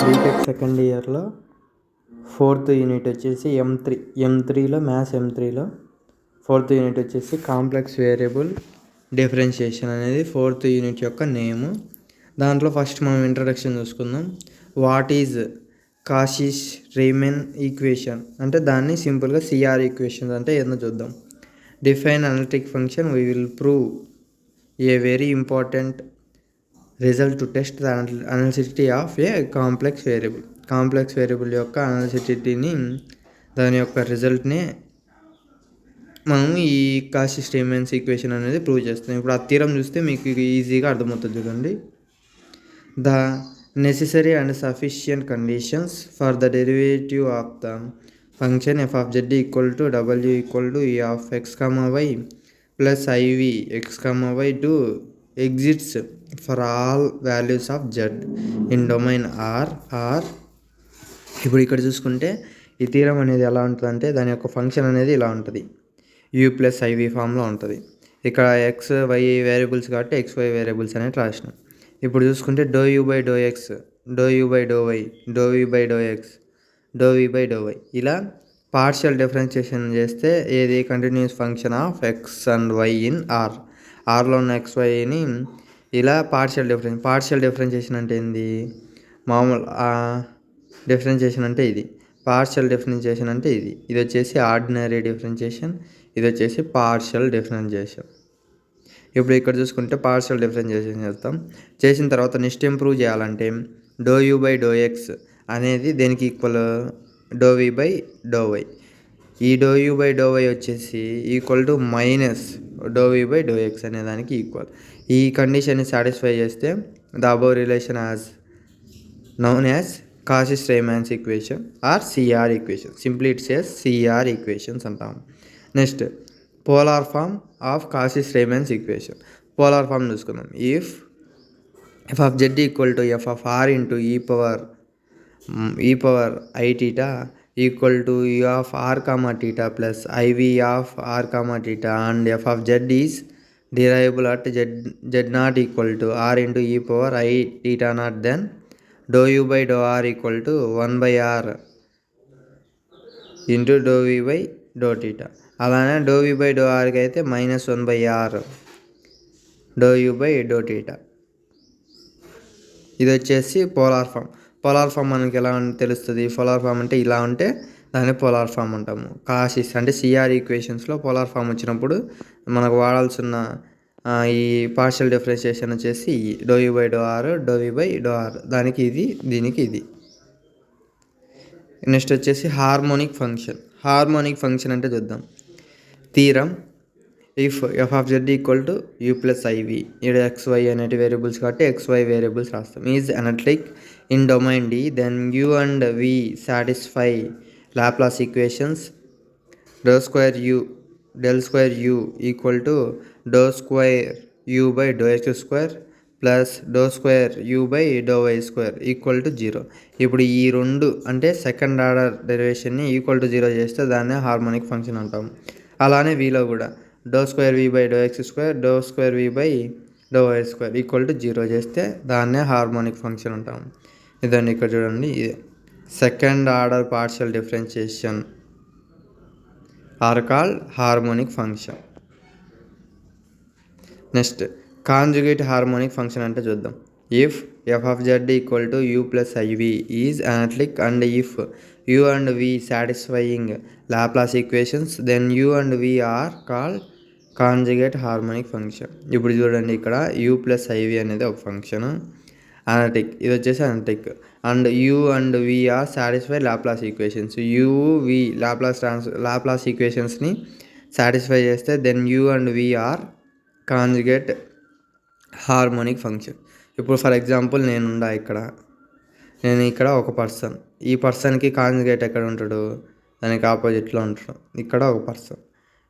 BTech second ఇయర్లో 4th unit వచ్చేసి M3లో maths M3లో 4th unit వచ్చేసి కాంప్లెక్స్ వేరియబుల్ డిఫరెన్షియేషన్ అనేది 4th యూనిట్ యొక్క నేము. దాంట్లో ఫస్ట్ మనం ఇంట్రడక్షన్ చూసుకుందాం. What is Cauchy's Riemann equation అంటే దాన్ని సింపుల్గా CR ఈక్వేషన్స్ అంటే ఏందో చూద్దాం. Define analytic function we will prove a very important result to test the analyticity of a complex variable. Complex variable యొక్క అనలిసిటీని దాని యొక్క రిజల్ట్ని మనం ఈ కాషీస్ రీమన్ ఈక్వేషన్ అనేది ప్రూవ్ చేస్తాం. ఇప్పుడు ఆ థీరం చూస్తే మీకు ఈజీగా అర్థమవుతుంది. చూడండి, the necessary and sufficient conditions for the derivative of the function f of z equal to w equal to e of x, y plus iv x, y to exits for all values of z in domain r. ఇప్పుడు ఇక్కడ చూసుకుంటే ఈ theorem అనేది ఎలా ఉంటుంది అంటే దాని యొక్క ఫంక్షన్ అనేది ఇలా ఉంటుంది, u ప్లస్ iv ఫామ్లో ఉంటుంది. ఇక్కడ x y వేరియబుల్స్ కాబట్టి x y వేరియబుల్స్ అనేది రాసినాం. ఇప్పుడు చూసుకుంటే do u by do x, do u by do y, do v by do x, do v by do y ఇలా పార్షియల్ డిఫరెన్షియేషన్ చేస్తే ఏది continuous function of x and y in ఆర్లో ఉన్న x వైని ఇలా పార్షియల్ డిఫరెన్షియేషన్ అంటే ఏంది, మామూలు differentiation అంటే ఇది, పార్షియల్ డిఫరెన్షియేషన్ అంటే ఇది వచ్చేసి ఆర్డినరీ డిఫరెన్షియేషన్, ఇది వచ్చేసి పార్షియల్ డిఫరెన్షియేషన్. ఇప్పుడు ఇక్కడ చూసుకుంటే పార్షియల్ డిఫరెన్షియేషన్ చేసిన తర్వాత నెక్స్ట్ ఏం ప్రూవ్ చేయాలంటే do u by do x అనేది దేనికి equal, do v by do y. ఈ do u by do y వచ్చేసి equal to minus do v by do x అనే దానికి ఈక్వల్. ఈ కండిషన్ని సాటిస్ఫై చేస్తే the above relation as known as Cauchy's Riemann equation or CR equation. Simply it says CR equations అంటాము. Next polar form of Cauchy's Riemann equation. Polar form చూసుకుందాం. If f of z equal to f of r into e power i theta equal to u of r comma theta plus iv of r comma theta and f of z is derivable at z not equal to r into e power i theta not, then dou u by dou r equal to 1 by r into dou v by dou theta. అలానే dou v by dou rకి అయితే minus 1 by r dou u by dou theta. ఇది వచ్చేసి polar form. Polar form మనకి ఎలా తెలుస్తుంది, polar form అంటే ఇలా ఉంటే దాన్ని పోలార్ ఫామ్ అంటాము. కాషీస్ అంటే CR ఈక్వేషన్స్లో పోలార్ ఫామ్ వచ్చినప్పుడు మనకు వాడాల్సిన ఈ పార్షియల్ డిఫరెన్షియేషన్ వచ్చేసి do u by do r, do v by do r, దానికి ఇది, దీనికి ఇది. నెక్స్ట్ వచ్చేసి హార్మోనిక్ ఫంక్షన్. హార్మోనిక్ ఫంక్షన్ అంటే చూద్దాం. Theorem if f of z equal to u plus iv, ఇక్కడ ఎక్స్ వై అనేటి వేరియబుల్స్ కాబట్టి ఎక్స్ వై వేరియబుల్స్ రాస్తాం. Is analytic in domain D, then u and v satisfy Laplace equations do square u del square u equal to do square u by do x square plus do square u by do y square equal to 0. ఇప్పుడు ఈ రెండు అంటే second order డెరివేషన్ని equal to 0 చేస్తే దాన్నే harmonic function అంటాం. అలానే వీలో కూడా do square v by do x square, do square v by do y square equal to 0 చేస్తే దాన్నే హార్మోనిక్ ఫంక్షన్ అంటాం. ఇదండి ఇక్కడ చూడండి, ఇది second order partial differentiation are called harmonic function. Next conjugate harmonic function అంటే చూద్దాం. If f of z equal to u plus iv is analytic and if u and v satisfying Laplace equations then u and v are called conjugate harmonic function. ఇప్పుడు చూడండి, ఇక్కడ u plus iv అనేది ఒక function analytic, ఇది వచ్చేసి analytic, and u and v are satisfy Laplace equations. u v Laplace ఈక్వేషన్స్ని satisfy చేస్తే then u and v are conjugate harmonic function. ఇప్పుడు ఫర్ ఎగ్జాంపుల్ నేను ఇక్కడ ఒక పర్సన్, ఈ పర్సన్కి కాంజుగేట్ ఎక్కడ ఉంటాడు, దానికి ఆపోజిట్లో ఉంటాడు. ఇక్కడ ఒక పర్సన్,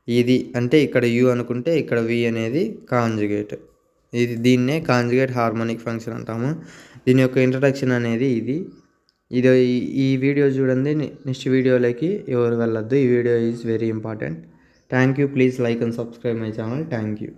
ఇది అంటే ఇక్కడ u అనుకుంటే ఇక్కడ v అనేది కాంజుగేట్. దీన్నే కాంజుగేట్ హార్మోనిక్ ఫంక్షన్ అంటాము. దీని యొక్క ఇంట్రడక్షన్ అనేది ఇది. ఈ వీడియో చూడండి, నెక్స్ట్ వీడియోలోకి ఎవరు వెళ్ళొద్దు. ఈ video is very important. Thank you. Please like and subscribe my channel. Thank you.